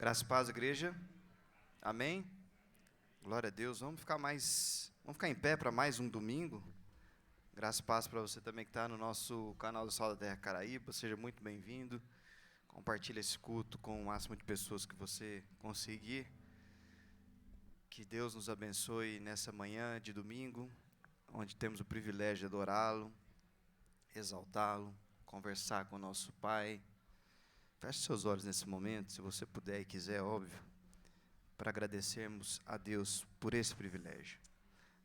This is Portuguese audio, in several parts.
Graças e paz, igreja. Amém? Glória a Deus. Vamos ficar em pé para mais um domingo. Graças e paz para você também que está no nosso canal do Sal da Terra Caraíba. Seja muito bem-vindo. Compartilhe esse culto com o máximo de pessoas que você conseguir. Que Deus nos abençoe nessa manhã de domingo, onde temos o privilégio de adorá-lo, exaltá-lo, conversar com o nosso Pai. Feche seus olhos nesse momento, se você puder e quiser, óbvio, para agradecermos a Deus por esse privilégio.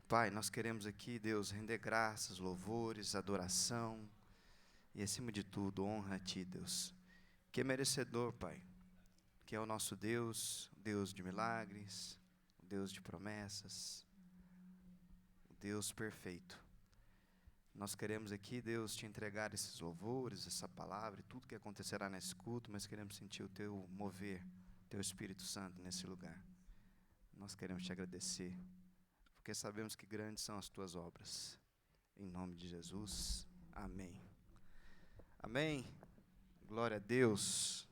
Pai, nós queremos aqui, Deus, render graças, louvores, adoração e, acima de tudo, honra a Ti, Deus, que é merecedor, Pai, que é o nosso Deus, Deus de milagres, Deus de promessas, o Deus perfeito. Nós queremos aqui, Deus, Te entregar esses louvores, essa palavra e tudo que acontecerá nesse culto, mas queremos sentir o Teu mover, Teu Espírito Santo nesse lugar. Nós queremos Te agradecer, porque sabemos que grandes são as Tuas obras. Em nome de Jesus, amém. Amém. Glória a Deus.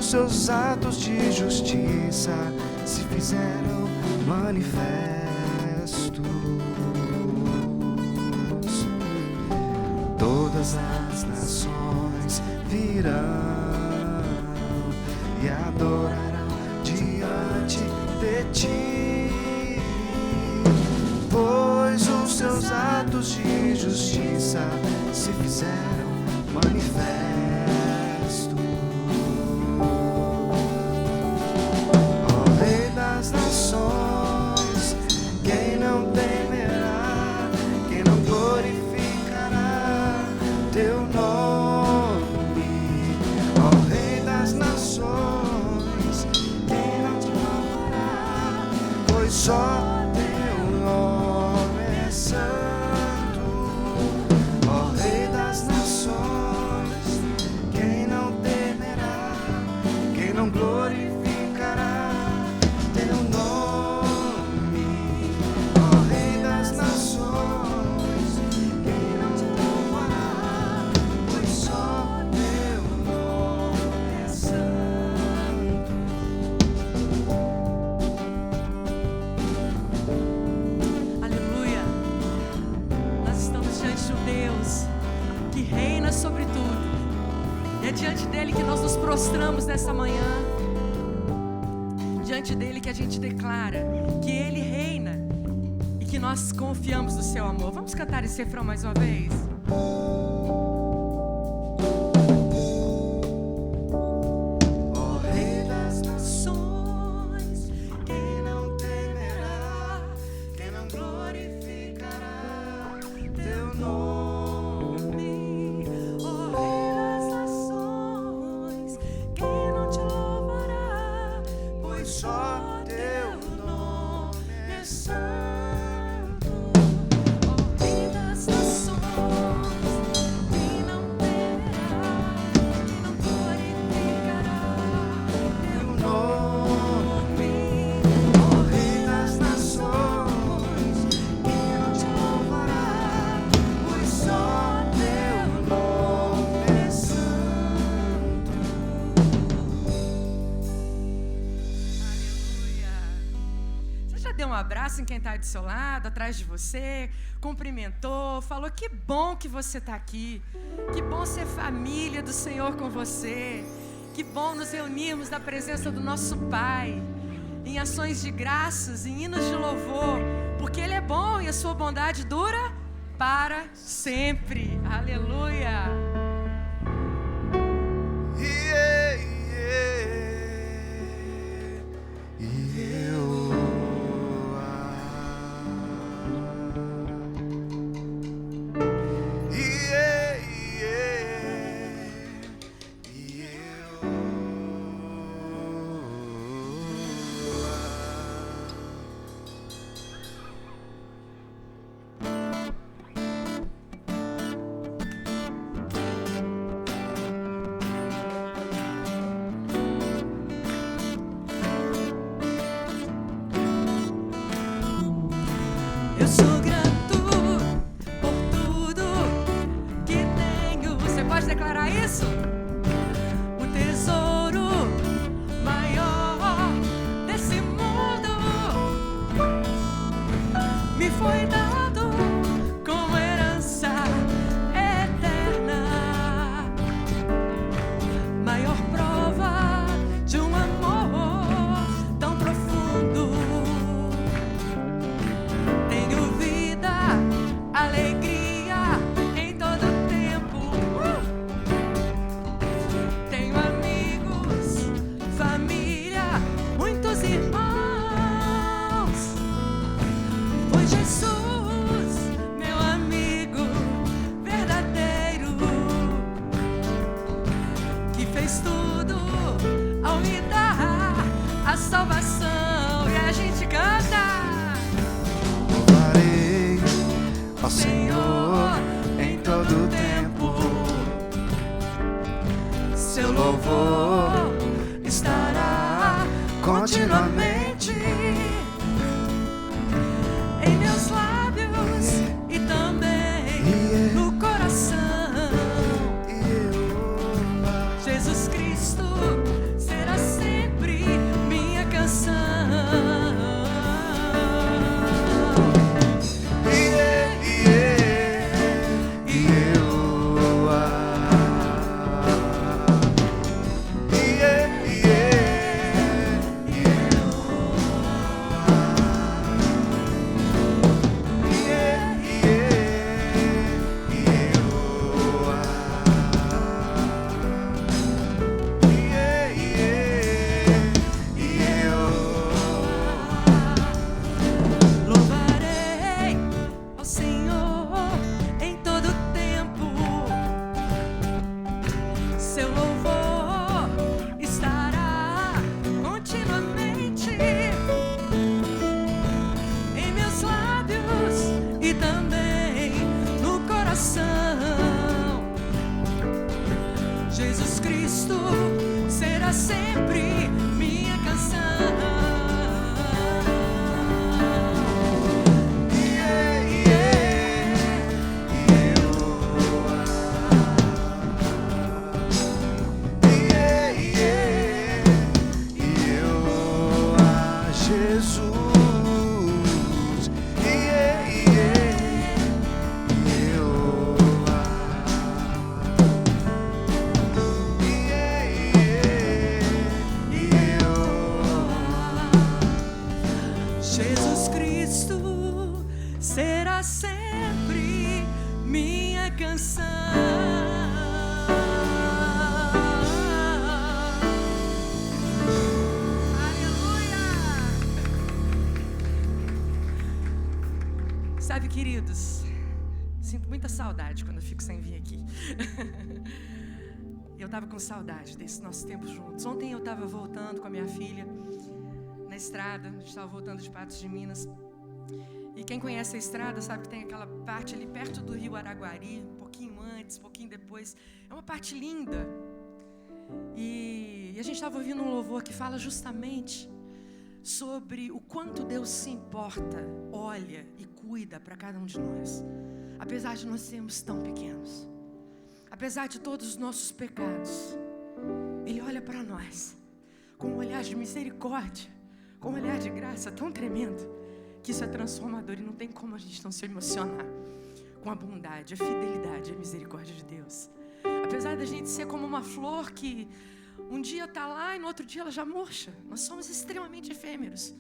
Seus atos de justiça se fizeram manifestos. Todas as nações virão e adorarão diante de ti, pois os seus atos de justiça se fizeram manifestos. Nações, quem não temerá, quem não glorificará teu nome, ó Rei das Nações, quem não te louvará, pois só teu nome é santo, ó Rei das Nações, quem não temerá, quem não glorificará sobre tudo. E é diante dele que nós nos prostramos nessa manhã. Diante dele que a gente declara que ele reina que nós confiamos no seu amor. Vamos cantar esse refrão mais uma vez? Ó Rei das nações, quem não temerá, quem não glorificará teu nome? Ó Rei das nações, quem não te louvará? Pois só teu nome é santo. Ó Rei das nações, quem não temerá, quem não glorificará Teu nome, ó Rei das nações, quem não te louvará? Pois só teu nome é santo. Aleluia. Você já deu um abraço em quem está do seu lado, atrás de você, cumprimentou, falou que bom que você está aqui, que bom ser família do Senhor com você, que bom nos reunirmos na presença do nosso Pai, em ações de graças, em hinos de louvor, porque Ele é bom e a sua bondade dura para sempre. Aleluia. Yeah, Eu sou grato por tudo que tenho. Você pode declarar isso? O tesouro maior desse mundo me foi dado como herança eterna. Maior prova de um amor tão profundo. Tenho vida, alegria em todo tempo. Tenho amigos, família, muitos irmãos. Foi Jesus, meu amigo verdadeiro, que fez tudo ao me dar a salvação. E a gente canta. louvarei ao Senhor em todo tempo. Seu louvor estará continuamente Em meus lábios e também no coração. Jesus Cristo será sempre minha canção. Louvarei ao Senhor em todo tempo. Seu louvor estará continuamente em meus lábios e também no coração. Jesus Cristo será sempre minha canção. Jesus, Jesus Cristo para sempre minha canção. Sabe, queridos, sinto muita saudade quando eu fico sem vir aqui. Eu estava com saudade desse nosso tempo juntos. Ontem eu estava voltando com a minha filha na estrada, a gente estava voltando de Patos de Minas. E quem conhece a estrada sabe que tem aquela parte ali perto do rio Araguari, um pouquinho antes, um pouquinho depois. É uma parte linda. E a gente estava ouvindo um louvor que fala justamente sobre o quanto Deus se importa, olha e cuida para cada um de nós. Apesar de nós sermos tão pequenos, apesar de todos os nossos pecados, Ele olha para nós com um olhar de misericórdia, com um olhar de graça tão tremendo, que isso é transformador e não tem como a gente não se emocionar com a bondade, a fidelidade e a misericórdia de Deus. Apesar da gente ser como uma flor que um dia está lá e no outro dia ela já murcha, nós somos extremamente efêmeros,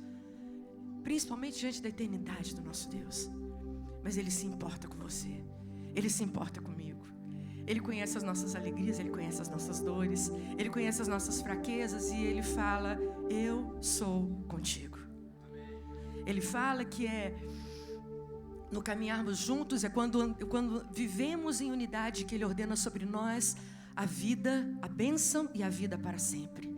principalmente diante da eternidade do nosso Deus. Mas Ele se importa com você, Ele se importa comigo. Ele conhece as nossas alegrias, Ele conhece as nossas dores, Ele conhece as nossas fraquezas e Ele fala: eu sou contigo. Ele fala que no caminharmos juntos, é quando vivemos em unidade, que Ele ordena sobre nós a vida, a bênção e a vida para sempre.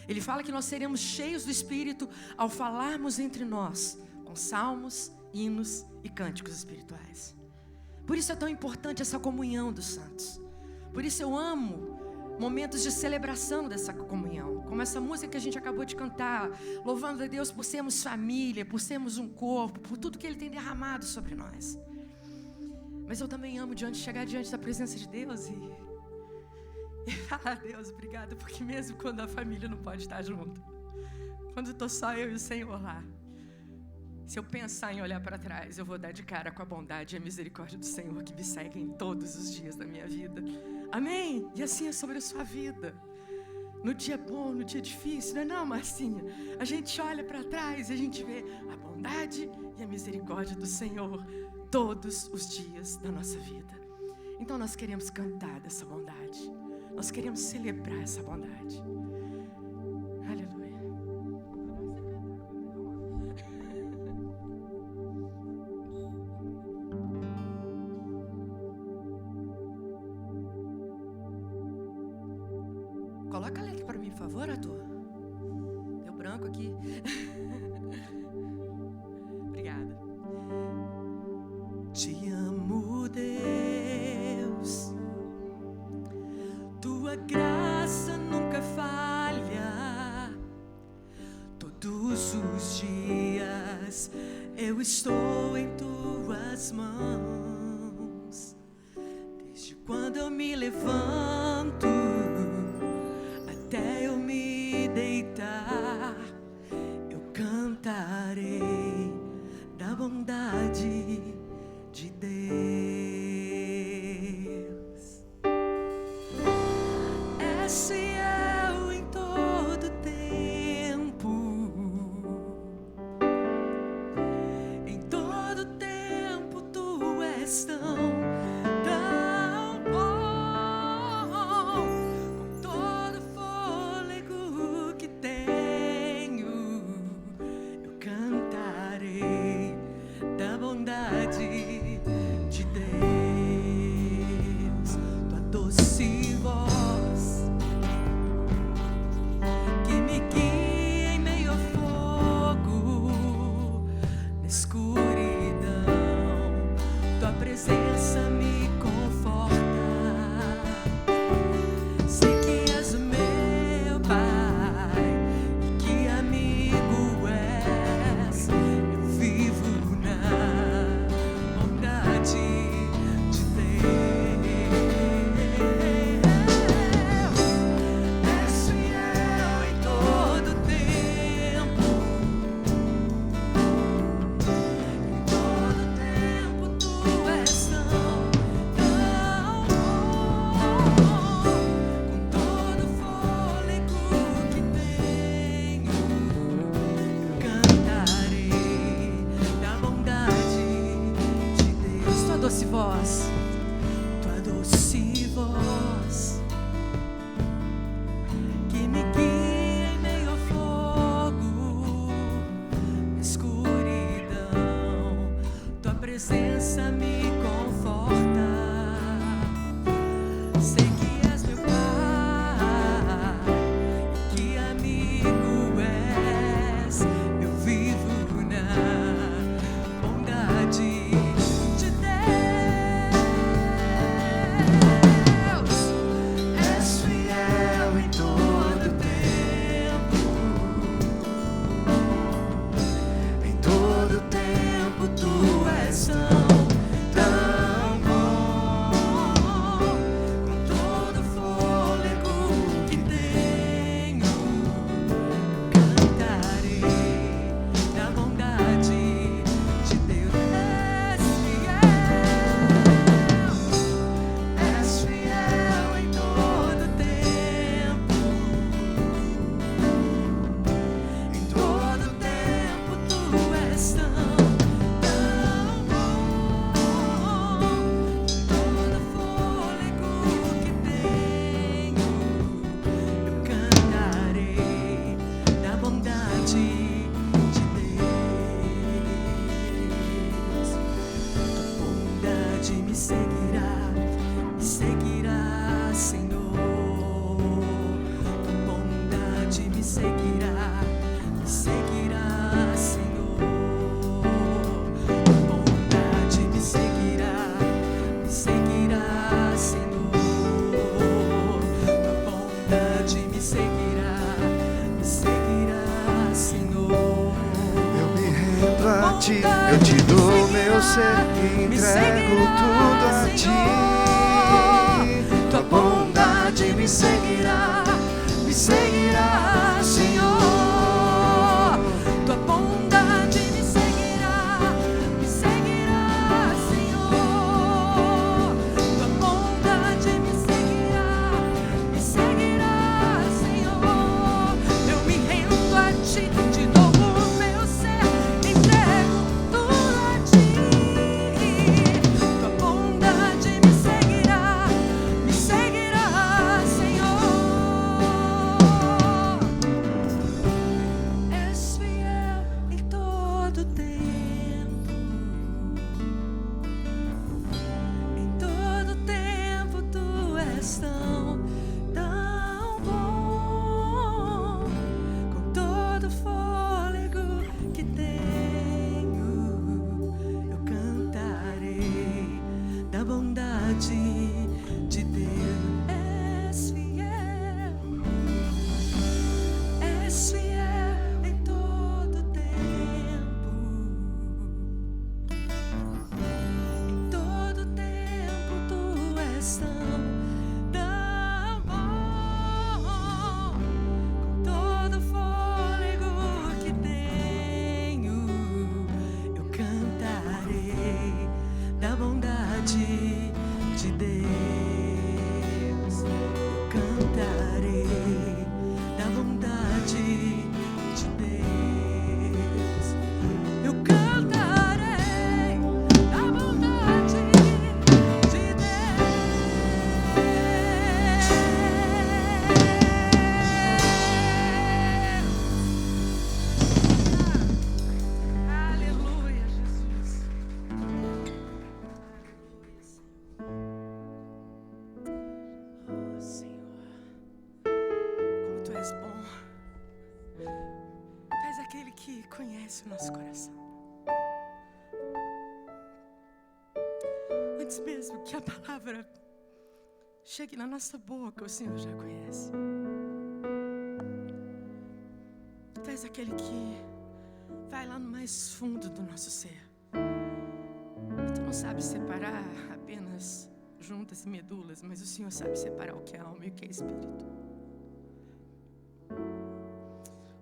Ele fala que nós seremos cheios do Espírito ao falarmos entre nós com salmos, hinos e cânticos espirituais. Por isso é tão importante essa comunhão dos santos. Por isso eu amo momentos de celebração dessa comunhão, como essa música que a gente acabou de cantar, louvando a Deus por sermos família, por sermos um corpo, por tudo que Ele tem derramado sobre nós. Mas eu também amo chegar diante da presença de Deus e falar: Deus, obrigado, porque mesmo quando a família não pode estar junto, quando estou só eu e o Senhor lá, se eu pensar em olhar para trás, eu vou dar de cara com a bondade e a misericórdia do Senhor que me seguem todos os dias da minha vida. Amém? E assim é sobre a sua vida. No dia bom, no dia difícil, não é não, Marcinha? A gente olha para trás e a gente vê a bondade e a misericórdia do Senhor todos os dias da nossa vida. Então nós queremos cantar dessa bondade. Nós queremos celebrar essa bondade. Aleluia. Coloca a letra para mim, por favor, Arthur. Deu branco aqui. Obrigada. Te amo, Deus. Tua graça nunca falha. Todos os dias eu estou em tuas mãos. Desde quando eu me levanto até eu me deitar, eu cantarei da bondade de Deus. És fiel em todo tempo, em todo tempo tu és tão bom. Com todo fôlego que tenho, eu cantarei da bondade de Deus. Tua doce voz que me guia em meio ao fogo, na escuridão, tua presença me conforta. Sei que és o meu Pai e que amigo és. Eu vivo na bondade de Deus. És fiel em todo tempo, em todo tempo tu és tão me seguirá, Senhor. Tua bondade me seguirá, Senhor. Tua bondade me seguirá, Senhor. Tua bondade me seguirá, Senhor. Eu me rendo a ti, eu te dou meu ser, entrego tudo a ti. Tua bondade me seguirá, Senhor. Tua bondade me seguirá, Senhor. Tua bondade me seguirá, Senhor. Eu me rendo a ti, te dou o meu ser, entrego tudo a ti. Tua bondade me seguirá, Senhor. És fiel em todo tempo. Em todo tempo tu és tão bom. Com todo fôlego que tenho, eu cantarei da bondade de Deus. És fiel em todo tempo. Em todo tempo tu és tão bom. Com todo fôlego que tenho, eu cantarei da bondade de Deus. Eu cantarei da bondade de Deus. Eu cantarei da bondade de Deus. Aleluia, Jesus. Oh, Senhor, como tu és bom. Tu és aquele que conhece o nosso coração. Antes mesmo que a palavra chegue na nossa boca, o Senhor já conhece. Tu és aquele que vai lá no mais fundo do nosso ser. E tu não sabe separar apenas juntas e medulas, mas o Senhor sabe separar o que é alma e o que é espírito.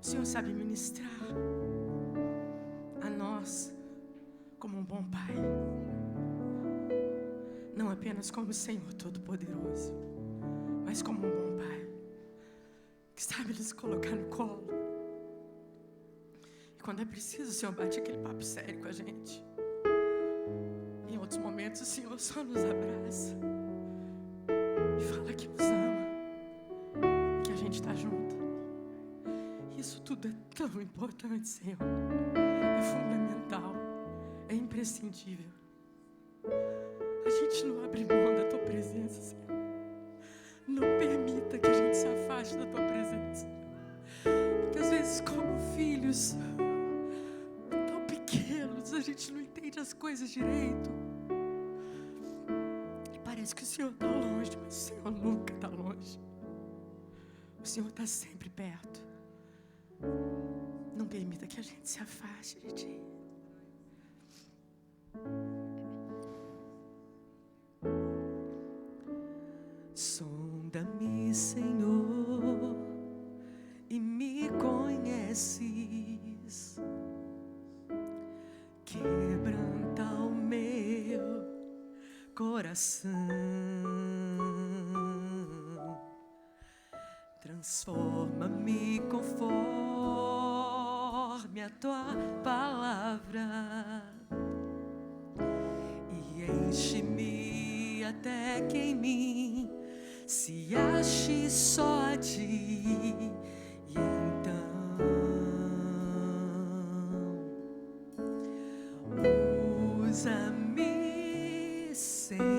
O Senhor sabe ministrar a nós como um bom Pai. Não apenas como o Senhor Todo-Poderoso, mas como um bom Pai que sabe nos colocar no colo. E quando é preciso, o Senhor bate aquele papo sério com a gente. Em outros momentos, o Senhor só nos abraça e fala que nos ama, que a gente está junto. Isso tudo é tão importante, Senhor. É fundamental, é imprescindível. A gente não abre mão da Tua presença, Senhor. Não permita que a gente se afaste da Tua presença. Porque às vezes, como filhos tão pequenos, a gente não entende as coisas direito. E parece que o Senhor está longe, mas o Senhor nunca está longe. O Senhor está sempre perto. Não permita que a gente se afaste de Ti. Sonda-me, Senhor, e me conheces. Quebranta o meu coração. Transforma-me conforme a Tua palavra e enche-me até que em mim se ache só a Ti. E então usa-me, Senhor,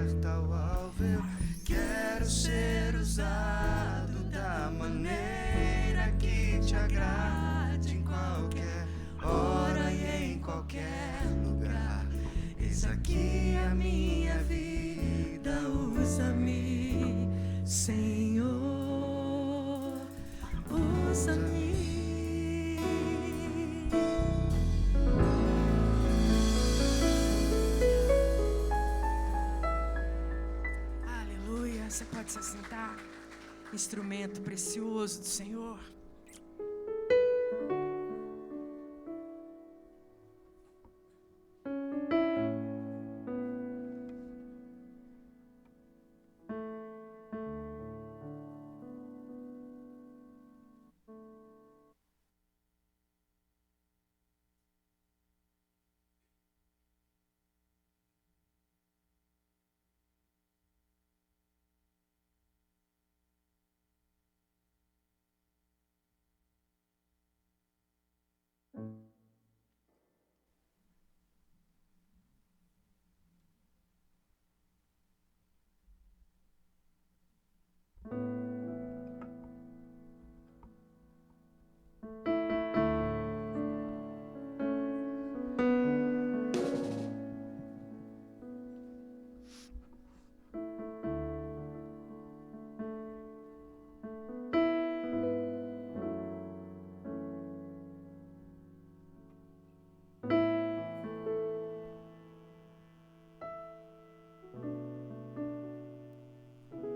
acerta o alvo. Eu quero ser usado da maneira que te agrade, em qualquer hora e em qualquer lugar. Eis aqui a minha vida, usa-me, Senhor, usa-me. Aleluia. Você pode se assentar. Instrumento precioso do Senhor.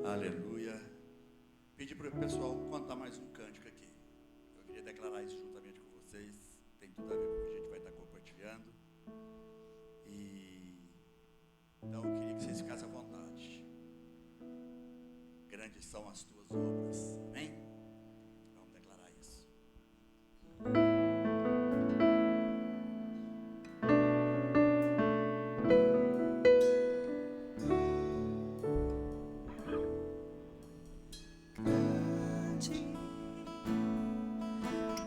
Aleluia. Pedi para o pessoal cantar mais um cântico aqui. Eu queria declarar isso juntamente com vocês. Tem tudo a ver com o que a gente vai estar compartilhando. Então eu queria que vocês ficassem à vontade. Grandes são as tuas obras. Amém? Vamos declarar isso.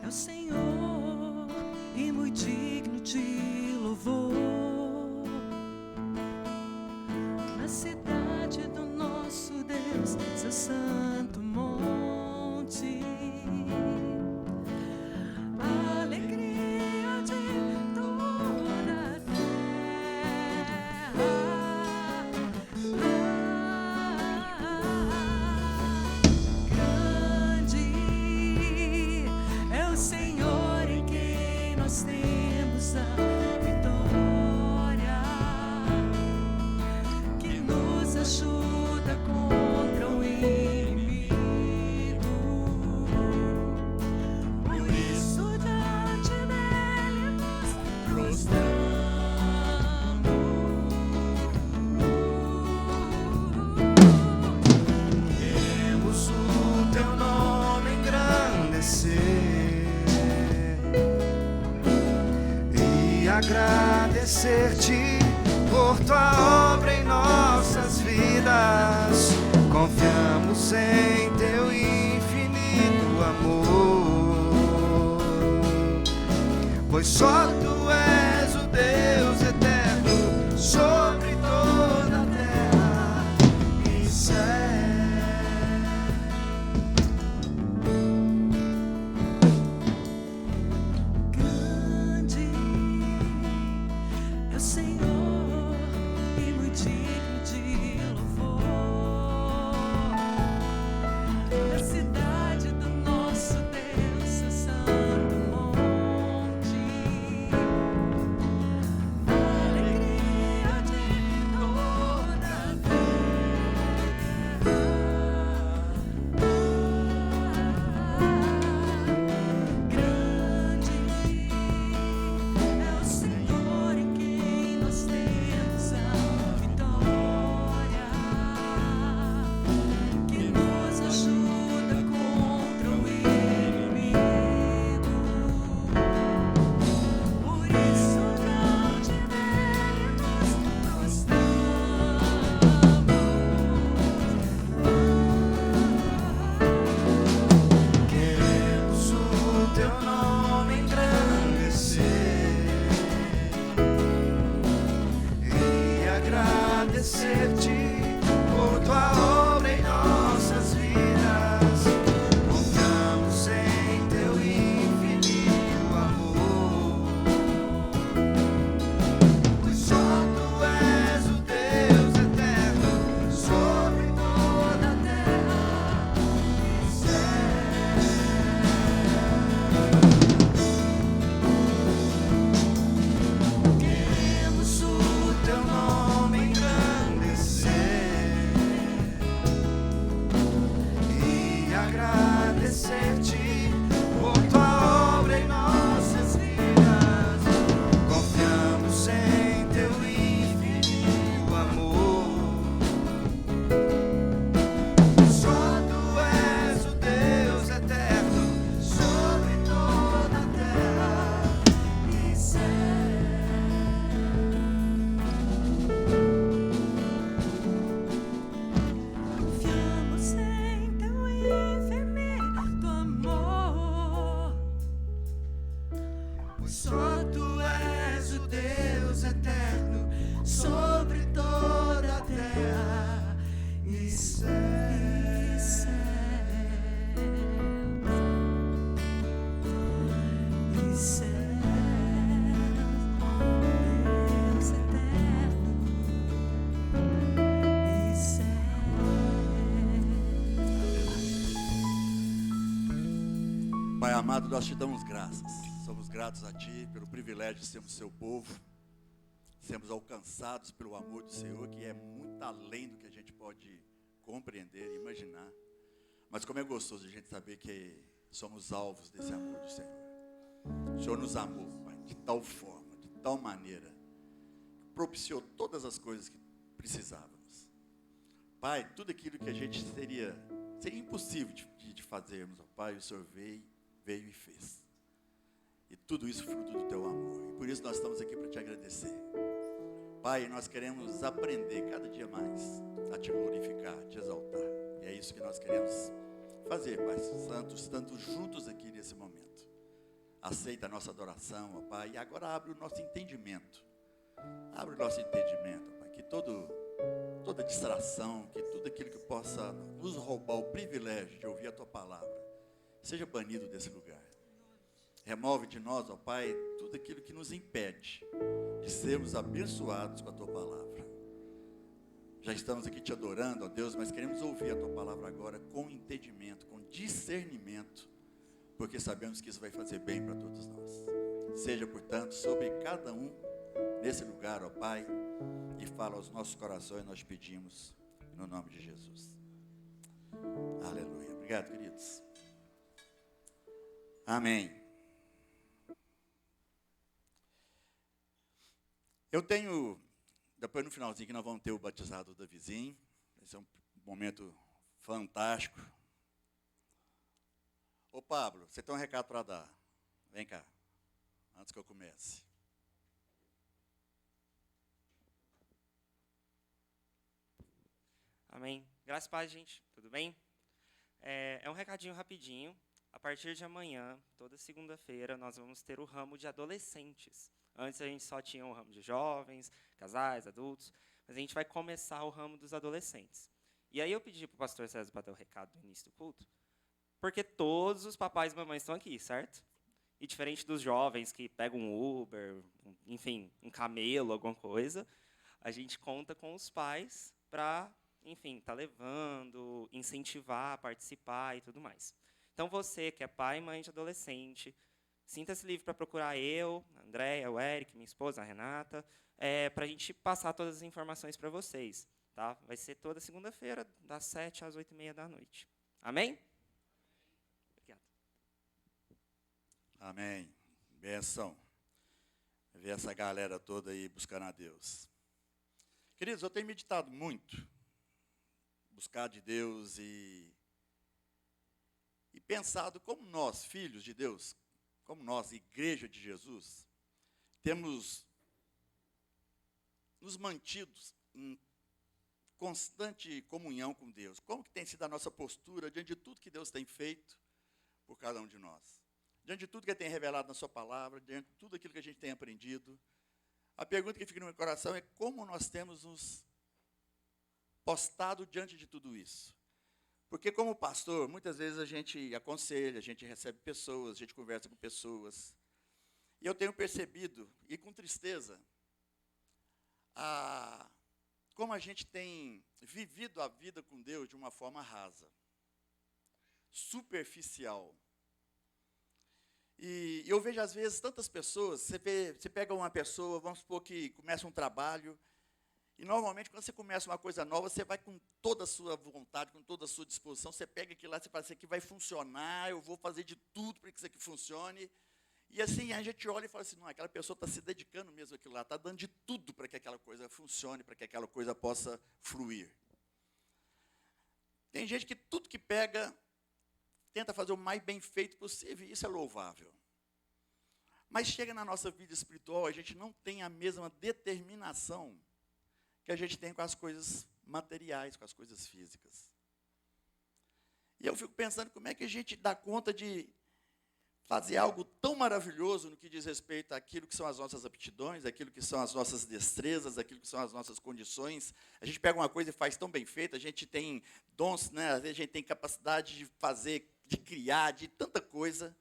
É o Senhor e muito digno de louvor. Na cidade do nosso Deus, seu santo monte, a alegria de toda a terra. Grande é o Senhor em quem nós temos a vitória, que nos ajuda contra o inimigo. Por isso diante dele nos prostramos. Queremos o teu nome engrandecer e agradecer-te por tua obra em nossas vidas. Confiamos em teu infinito amor, pois só tu és o Deus eterno sobre toda a terra e céu. Grande é o Senhor e muito digno de louvor. Na cidade do nosso Deus, seu santo monte, amado, nós te damos graças. Somos gratos a Ti pelo privilégio de sermos Seu povo, sermos alcançados pelo amor do Senhor, que é muito além do que a gente pode compreender e imaginar. Mas como é gostoso a gente saber que somos alvos desse amor do Senhor. O Senhor nos amou, Pai, de tal forma, de tal maneira, que propiciou todas as coisas que precisávamos. Pai, tudo aquilo que a gente seria impossível de fazermos, ó Pai, o Senhor veio e fez. E tudo isso fruto do Teu amor. E por isso nós estamos aqui para Te agradecer. Pai, nós queremos aprender cada dia mais a Te glorificar, a Te exaltar. E é isso que nós queremos fazer, Pai Santo, estando juntos aqui nesse momento. Aceita a nossa adoração, ó Pai, e agora abre o nosso entendimento. Abre o nosso entendimento, ó Pai, que toda distração, que tudo aquilo que possa nos roubar o privilégio de ouvir a Tua palavra, seja banido desse lugar. Remove de nós, ó Pai, tudo aquilo que nos impede de sermos abençoados com a Tua palavra. Já estamos aqui Te adorando, ó Deus, mas queremos ouvir a Tua palavra agora com entendimento, com discernimento, porque sabemos que isso vai fazer bem para todos nós. Seja, portanto, sobre cada um nesse lugar, ó Pai, e fala aos nossos corações, nós pedimos, no nome de Jesus. Aleluia. Obrigado, queridos. Amém. Eu tenho, depois no finalzinho que nós vamos ter o batizado do Davizinho. Esse é um momento fantástico. Ô Pablo, você tem um recado para dar. Vem cá, antes que eu comece. Amém. Graças a Deus, gente. Tudo bem? É um recadinho rapidinho. A partir de amanhã, toda segunda-feira, nós vamos ter o ramo de adolescentes. Antes a gente só tinha o ramo de jovens, casais, adultos, mas a gente vai começar o ramo dos adolescentes. E aí eu pedi para o pastor César para dar o recado no início do culto, porque todos os papais e mamães estão aqui, certo? E diferente dos jovens que pegam um Uber, enfim, um camelo, alguma coisa, a gente conta com os pais para, enfim, tá levando, incentivar, participar e tudo mais. Então, você que é pai e mãe de adolescente, sinta-se livre para procurar eu, a Andréia, o Eric, minha esposa, a Renata, para a gente passar todas as informações para vocês. Tá? Vai ser toda segunda-feira, das 7 às 8h30 da noite. Amém? Obrigado. Amém. Benção. Ver essa galera toda aí buscando a Deus. Queridos, eu tenho meditado muito. Buscar de Deus e pensado como nós, filhos de Deus, como nós, igreja de Jesus, temos nos mantidos em constante comunhão com Deus. Como que tem sido a nossa postura diante de tudo que Deus tem feito por cada um de nós? Diante de tudo que Ele tem revelado na sua palavra, diante de tudo aquilo que a gente tem aprendido. A pergunta que fica no meu coração é como nós temos nos postado diante de tudo isso. Porque como pastor, muitas vezes a gente aconselha, a gente recebe pessoas, a gente conversa com pessoas. E eu tenho percebido, e com tristeza, como a gente tem vivido a vida com Deus de uma forma rasa, superficial. E eu vejo, às vezes, tantas pessoas, você pega uma pessoa, vamos supor que começa um trabalho, e normalmente, quando você começa uma coisa nova, você vai com toda a sua vontade, com toda a sua disposição, você pega aquilo lá, você fala, isso aqui vai funcionar, eu vou fazer de tudo para que isso aqui funcione. E assim, a gente olha e fala assim, não, aquela pessoa está se dedicando mesmo àquilo lá, está dando de tudo para que aquela coisa funcione, para que aquela coisa possa fluir. Tem gente que tudo que pega, tenta fazer o mais bem feito possível, e isso é louvável. Mas chega na nossa vida espiritual, a gente não tem a mesma determinação que a gente tem com as coisas materiais, com as coisas físicas. E eu fico pensando como é que a gente dá conta de fazer algo tão maravilhoso no que diz respeito àquilo que são as nossas aptidões, aquilo que são as nossas destrezas, aquilo que são as nossas condições. A gente pega uma coisa e faz tão bem feita, a gente tem dons, né? Às vezes a gente tem capacidade de fazer, de criar, de tanta coisa.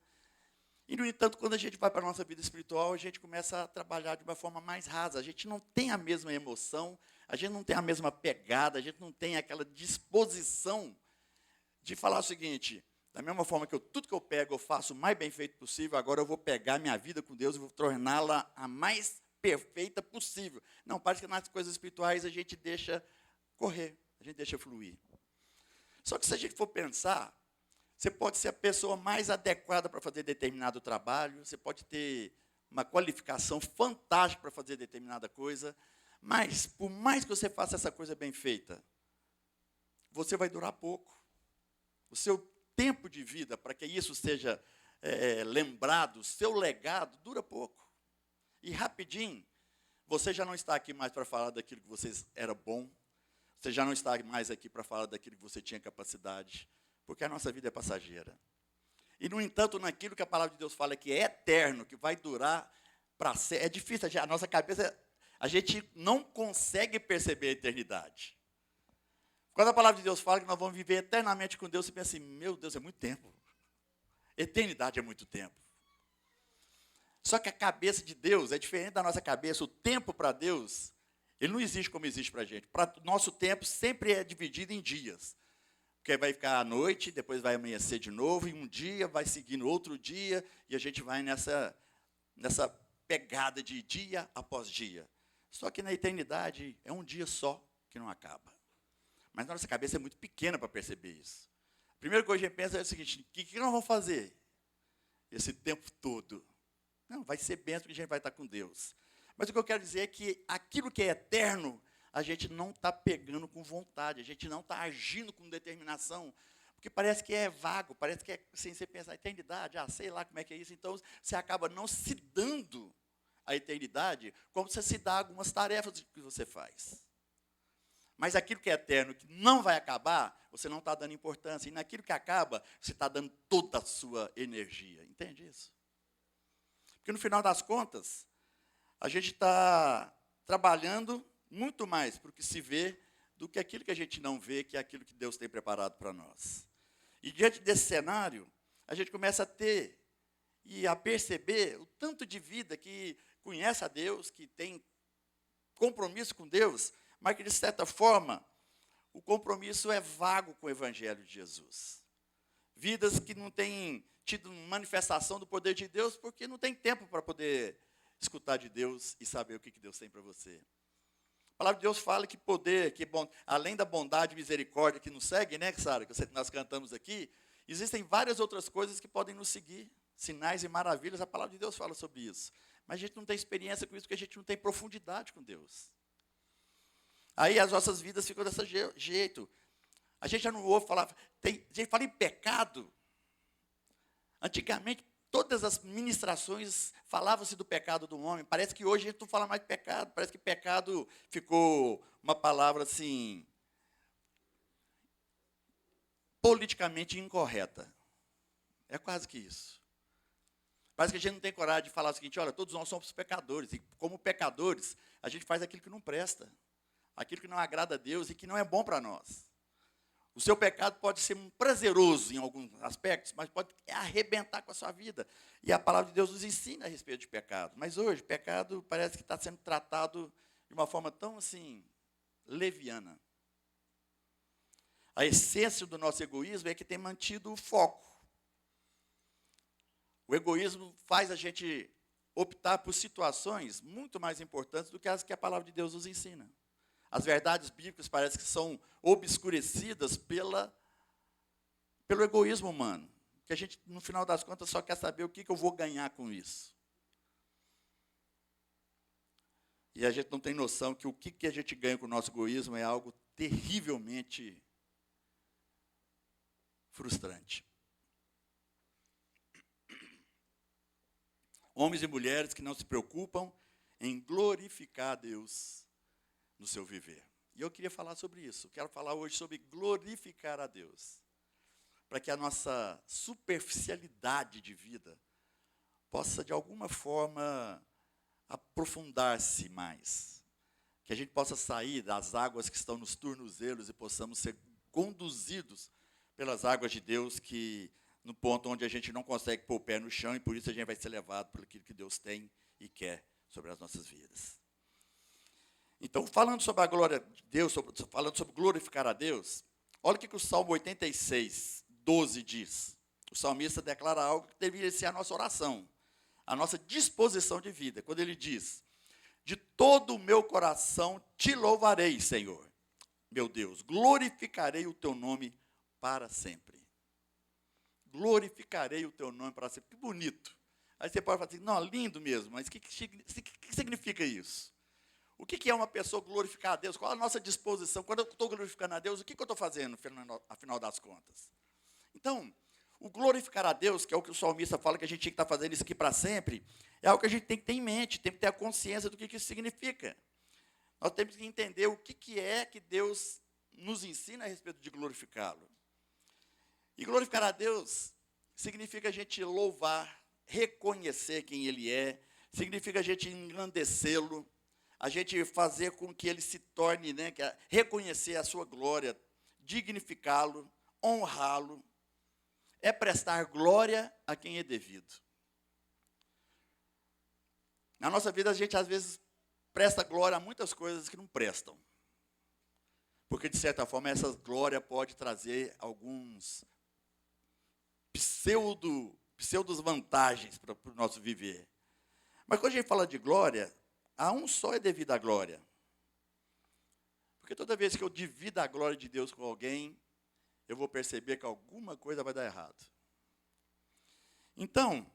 E, no entanto, quando a gente vai para a nossa vida espiritual, a gente começa a trabalhar de uma forma mais rasa. A gente não tem a mesma emoção, a gente não tem a mesma pegada, a gente não tem aquela disposição de falar o seguinte, Da mesma forma que tudo que eu pego, eu faço o mais bem feito possível, agora eu vou pegar minha vida com Deus e vou torná-la a mais perfeita possível. Não, parece que nas coisas espirituais a gente deixa correr, a gente deixa fluir. Só que se a gente for pensar, você pode ser a pessoa mais adequada para fazer determinado trabalho, você pode ter uma qualificação fantástica para fazer determinada coisa, mas, por mais que você faça essa coisa bem feita, você vai durar pouco. O seu tempo de vida, para que isso seja lembrado, o seu legado, dura pouco. E rapidinho, você já não está aqui mais para falar daquilo que você era bom, você já não está mais aqui para falar daquilo que você tinha capacidade, porque a nossa vida é passageira. E, no entanto, naquilo que a palavra de Deus fala que é eterno, que vai durar para sempre, é difícil, a nossa cabeça, a gente não consegue perceber a eternidade. Quando a palavra de Deus fala que nós vamos viver eternamente com Deus, você pensa assim, meu Deus, é muito tempo. Eternidade é muito tempo. Só que a cabeça de Deus é diferente da nossa cabeça. O tempo para Deus, ele não existe como existe para a gente. Para o nosso tempo sempre é dividido em dias. Porque vai ficar à noite, depois vai amanhecer de novo, e um dia vai seguindo outro dia, e a gente vai nessa pegada de dia após dia. Só que na eternidade é um dia só que não acaba. Mas a nossa cabeça é muito pequena para perceber isso. A primeira coisa que a gente pensa é o seguinte, o que nós vamos fazer esse tempo todo? Não, vai ser bênção que a gente vai estar com Deus. Mas o que eu quero dizer é que aquilo que é eterno, a gente não está pegando com vontade, a gente não está agindo com determinação, porque parece que é vago, parece que é assim, você pensa, a eternidade, sei lá como é que é isso, então você acaba não se dando a eternidade, como você se dá algumas tarefas que você faz. Mas aquilo que é eterno, que não vai acabar, você não está dando importância, e naquilo que acaba, você está dando toda a sua energia, entende isso? Porque no final das contas, a gente está trabalhando muito mais para o que se vê do que aquilo que a gente não vê, que é aquilo que Deus tem preparado para nós. E diante desse cenário, a gente começa a ter e a perceber o tanto de vida que conhece a Deus, que tem compromisso com Deus, mas que, de certa forma, o compromisso é vago com o Evangelho de Jesus. Vidas que não têm tido manifestação do poder de Deus, porque não tem tempo para poder escutar de Deus e saber o que Deus tem para você. A palavra de Deus fala que poder, além da bondade e misericórdia que nos segue, né, Sara, que nós cantamos aqui, existem várias outras coisas que podem nos seguir, sinais e maravilhas, a palavra de Deus fala sobre isso. Mas a gente não tem experiência com isso, porque a gente não tem profundidade com Deus. Aí as nossas vidas ficam desse jeito. A gente já não ouve falar, a gente fala em pecado. Antigamente, todas as ministrações falavam-se do pecado do homem. Parece que hoje a gente não fala mais de pecado. Parece que pecado ficou uma palavra assim, politicamente incorreta. É quase que isso. Parece que a gente não tem coragem de falar o seguinte, olha, todos nós somos pecadores. E como pecadores, a gente faz aquilo que não presta. Aquilo que não agrada a Deus e que não é bom para nós. O seu pecado pode ser prazeroso em alguns aspectos, mas pode arrebentar com a sua vida. E a palavra de Deus nos ensina a respeito de pecado. Mas hoje, pecado parece que está sendo tratado de uma forma tão assim, leviana. A essência do nosso egoísmo é que tem mantido o foco. O egoísmo faz a gente optar por situações muito mais importantes do que as que a palavra de Deus nos ensina. As verdades bíblicas parecem que são obscurecidas pelo egoísmo humano. Que a gente, no final das contas, só quer saber o que eu vou ganhar com isso. E a gente não tem noção que o que a gente ganha com o nosso egoísmo é algo terrivelmente frustrante. Homens e mulheres que não se preocupam em glorificar a Deus no seu viver. E eu queria falar sobre isso. Quero falar hoje sobre glorificar a Deus. Para que a nossa superficialidade de vida possa, de alguma forma, aprofundar-se mais. Que a gente possa sair das águas que estão nos tornozelos e possamos ser conduzidos pelas águas de Deus, que no ponto onde a gente não consegue pôr o pé no chão, e por isso a gente vai ser levado por aquilo que Deus tem e quer sobre as nossas vidas. Então, falando sobre a glória de Deus, falando sobre glorificar a Deus, olha o que o Salmo 86, 12 diz. o salmista declara algo que deveria ser a nossa oração, a nossa disposição de vida, quando ele diz: de todo o meu coração te louvarei, Senhor, meu Deus, glorificarei o teu nome para sempre. Glorificarei o teu nome para sempre. Que bonito. Aí você pode falar assim: não, lindo mesmo, mas o que significa isso? O que é uma pessoa glorificar a Deus? Qual a nossa disposição? Quando eu estou glorificando a Deus, o que eu estou fazendo, afinal das contas? Então, o glorificar a Deus, que é o que o salmista fala que a gente tinha que estar fazendo isso aqui para sempre, é algo que a gente tem que ter em mente, tem que ter a consciência do que isso significa. Nós temos que entender o que é que Deus nos ensina a respeito de glorificá-lo. E glorificar a Deus significa a gente louvar, reconhecer quem Ele é, significa a gente engrandecê-lo, a gente fazer com que Ele se torne, né, reconhecer a sua glória, dignificá-lo, honrá-lo, é prestar glória a quem é devido. Na nossa vida, a gente às vezes presta glória a muitas coisas que não prestam. Porque, de certa forma, essa glória pode trazer alguns pseudos vantagens para o nosso viver. Mas quando a gente fala de glória, a um só é devida a glória. Porque toda vez que eu divido a glória de Deus com alguém, eu vou perceber que alguma coisa vai dar errado. Então,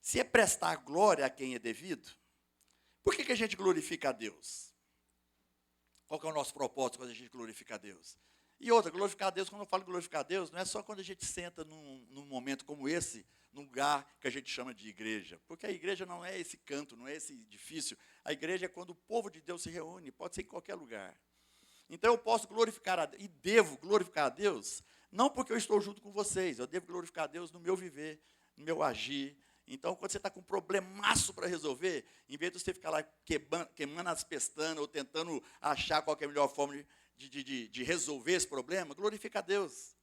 se é prestar glória a quem é devido, por que a gente glorifica a Deus? Qual que é o nosso propósito quando a gente glorifica a Deus? E outra, glorificar a Deus, quando eu falo glorificar a Deus, não é só quando a gente senta num momento como esse, num lugar que a gente chama de igreja. Porque a igreja não é esse canto, não é esse edifício. A igreja é quando o povo de Deus se reúne, pode ser em qualquer lugar. Então eu posso glorificar a Deus, e devo glorificar a Deus, não porque eu estou junto com vocês, eu devo glorificar a Deus no meu viver, no meu agir. Então, quando você está com um problemaço para resolver, em vez de você ficar lá queimando as pestanas ou tentando achar qual é a melhor forma de resolver esse problema, glorifica a Deus.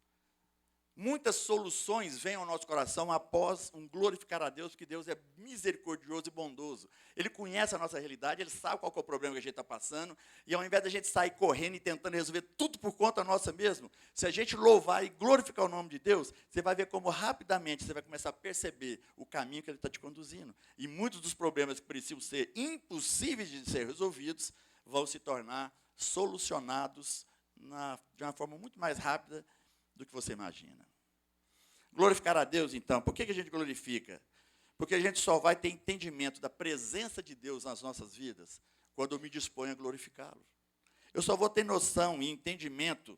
Muitas soluções vêm ao nosso coração após um glorificar a Deus, porque Deus é misericordioso e bondoso. Ele conhece a nossa realidade, Ele sabe qual é o problema que a gente está passando, e ao invés da gente sair correndo e tentando resolver tudo por conta nossa mesmo, se a gente louvar e glorificar o nome de Deus, você vai ver como rapidamente você vai começar a perceber o caminho que Ele está te conduzindo. E muitos dos problemas que precisam ser impossíveis de ser resolvidos, vão se tornar solucionados de uma forma muito mais rápida do que você imagina. Glorificar a Deus, então, por que a gente glorifica? Porque a gente só vai ter entendimento da presença de Deus nas nossas vidas quando eu me disponho a glorificá-lo. Eu só vou ter noção e entendimento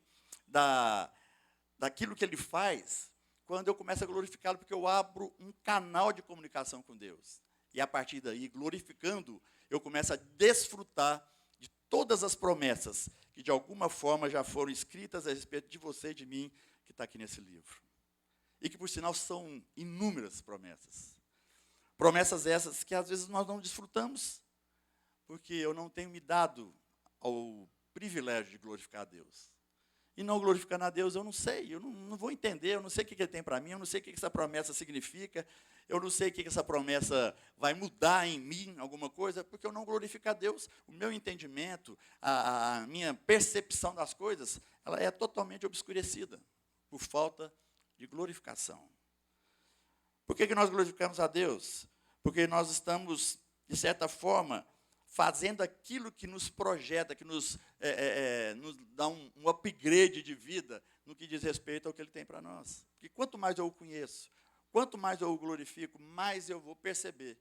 daquilo que Ele faz quando eu começo a glorificá-lo, porque eu abro um canal de comunicação com Deus. E a partir daí, glorificando, eu começo a desfrutar de todas as promessas que de alguma forma já foram escritas a respeito de você e de mim, que está aqui nesse livro. E que, por sinal, são inúmeras promessas. Promessas essas que, às vezes, nós não desfrutamos, porque eu não tenho me dado ao privilégio de glorificar a Deus. E não glorificando a Deus, eu não sei, eu não vou entender, eu não sei o que Ele tem para mim, eu não sei o que essa promessa significa, eu não sei o que essa promessa vai mudar em mim, alguma coisa, porque eu não glorifico a Deus. O meu entendimento, a minha percepção das coisas, ela é totalmente obscurecida, por falta de glorificação. Por que nós glorificamos a Deus? Porque nós estamos, de certa forma, fazendo aquilo que nos projeta, que nos dá um upgrade de vida no que diz respeito ao que Ele tem para nós. Porque quanto mais eu o conheço, quanto mais eu o glorifico, mais eu vou perceber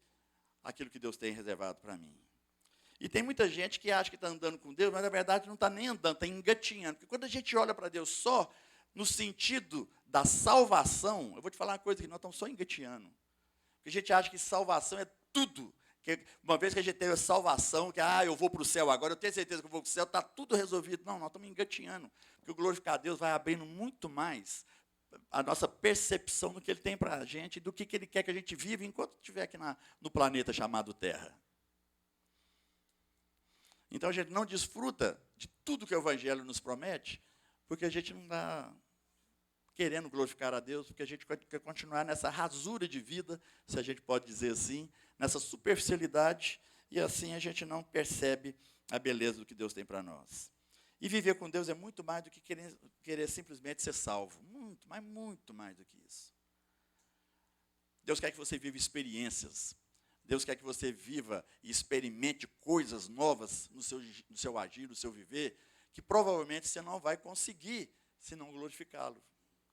aquilo que Deus tem reservado para mim. E tem muita gente que acha que está andando com Deus, mas na verdade não está nem andando, está engatinhando. Porque quando a gente olha para Deus só no sentido da salvação, eu vou te falar uma coisa que nós estamos só engateando. Porque a gente acha que salvação é tudo. Que uma vez que a gente teve a salvação, que eu vou para o céu agora, eu tenho certeza que eu vou para o céu, está tudo resolvido. Não, nós estamos engateando. Porque o glorificar a Deus vai abrindo muito mais a nossa percepção do que Ele tem para a gente, do que Ele quer que a gente viva enquanto estiver aqui no planeta chamado Terra. Então a gente não desfruta de tudo que o Evangelho nos promete, porque a gente não está querendo glorificar a Deus, porque a gente quer continuar nessa rasura de vida, se a gente pode dizer assim, nessa superficialidade, e assim a gente não percebe a beleza do que Deus tem para nós. E viver com Deus é muito mais do que querer simplesmente ser salvo. Muito, mas muito mais do que isso. Deus quer que você viva experiências. Deus quer que você viva e experimente coisas novas no seu agir, no seu viver, que provavelmente você não vai conseguir se não glorificá-lo.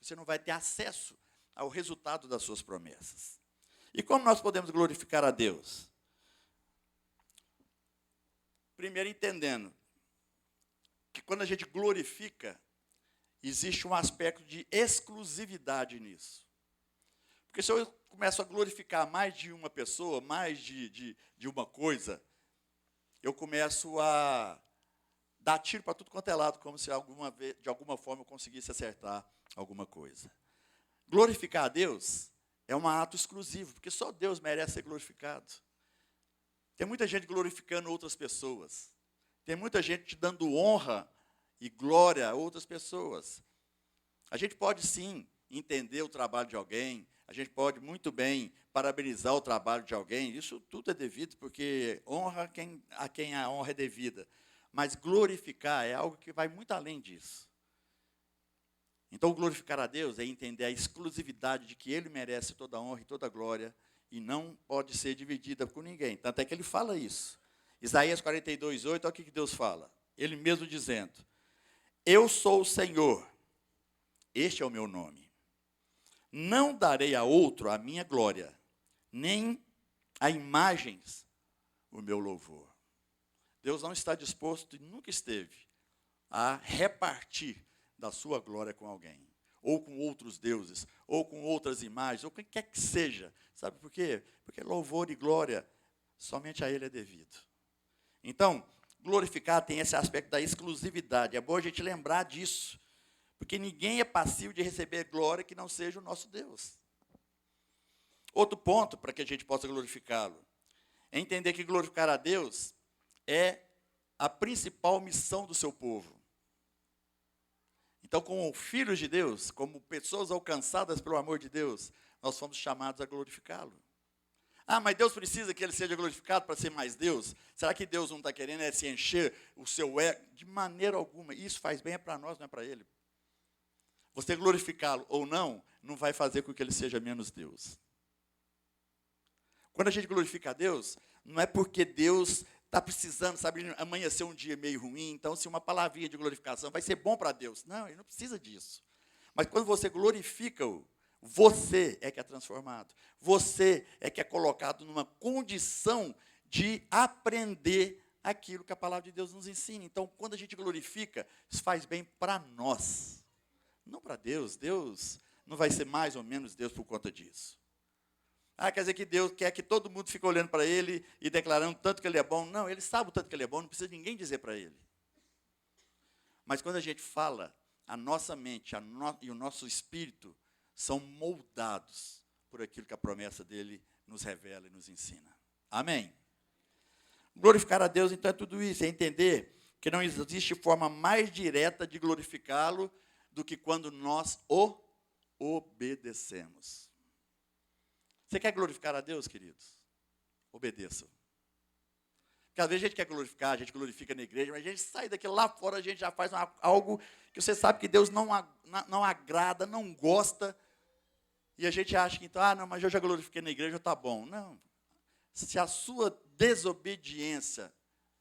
Você não vai ter acesso ao resultado das suas promessas. E como nós podemos glorificar a Deus? Primeiro, entendendo que quando a gente glorifica, existe um aspecto de exclusividade nisso. Porque se eu começo a glorificar mais de uma pessoa, mais de uma coisa, eu começo a dar tiro para tudo quanto é lado, como se de alguma forma eu conseguisse acertar alguma coisa. Glorificar a Deus é um ato exclusivo, porque só Deus merece ser glorificado. Tem muita gente glorificando outras pessoas. Tem muita gente dando honra e glória a outras pessoas. A gente pode, sim, entender o trabalho de alguém. A gente pode muito bem parabenizar o trabalho de alguém. Isso tudo é devido, porque honra a quem a honra é devida. Mas glorificar é algo que vai muito além disso. Então, glorificar a Deus é entender a exclusividade de que Ele merece toda a honra e toda a glória, e não pode ser dividida com ninguém. Tanto é que Ele fala isso. Isaías 42, 8, olha o que Deus fala. Ele mesmo dizendo: eu sou o Senhor, este é o meu nome. Não darei a outro a minha glória, nem a imagens o meu louvor. Deus não está disposto, e nunca esteve, a repartir da sua glória com alguém, ou com outros deuses, ou com outras imagens, ou quem quer que seja. Sabe por quê? Porque louvor e glória somente a Ele é devido. Então, glorificar tem esse aspecto da exclusividade. É bom a gente lembrar disso, porque ninguém é passivo de receber glória que não seja o nosso Deus. Outro ponto para que a gente possa glorificá-lo é entender que glorificar a Deus é a principal missão do seu povo. Então, como filhos de Deus, como pessoas alcançadas pelo amor de Deus, nós fomos chamados a glorificá-lo. Ah, mas Deus precisa que Ele seja glorificado para ser mais Deus? Será que Deus não está querendo se encher o seu ego? De maneira alguma. Isso faz bem para nós, não é para Ele. Você glorificá-lo ou não, não vai fazer com que Ele seja menos Deus. Quando a gente glorifica a Deus, não é porque Deus está precisando, sabe, amanhecer um dia meio ruim, então se uma palavrinha de glorificação vai ser bom para Deus. Não, Ele não precisa disso. Mas quando você glorifica-o, você é que é transformado. Você é que é colocado numa condição de aprender aquilo que a palavra de Deus nos ensina. Então, quando a gente glorifica, isso faz bem para nós, não para Deus. Deus não vai ser mais ou menos Deus por conta disso. Ah, quer dizer que Deus quer que todo mundo fique olhando para Ele e declarando tanto que Ele é bom. Não, Ele sabe o tanto que Ele é bom, não precisa ninguém dizer para Ele. Mas quando a gente fala, a nossa mente e o nosso espírito são moldados por aquilo que a promessa dEle nos revela e nos ensina. Amém? Glorificar a Deus, então, é tudo isso. É entender que não existe forma mais direta de glorificá-lo do que quando nós o obedecemos. Você quer glorificar a Deus, queridos? Obedeçam. Porque às vezes a gente quer glorificar, a gente glorifica na igreja, mas a gente sai daqui lá fora, a gente já faz algo que você sabe que Deus não agrada, não gosta, e a gente acha que, então, não, mas eu já glorifiquei na igreja, está bom. Não. Se a sua desobediência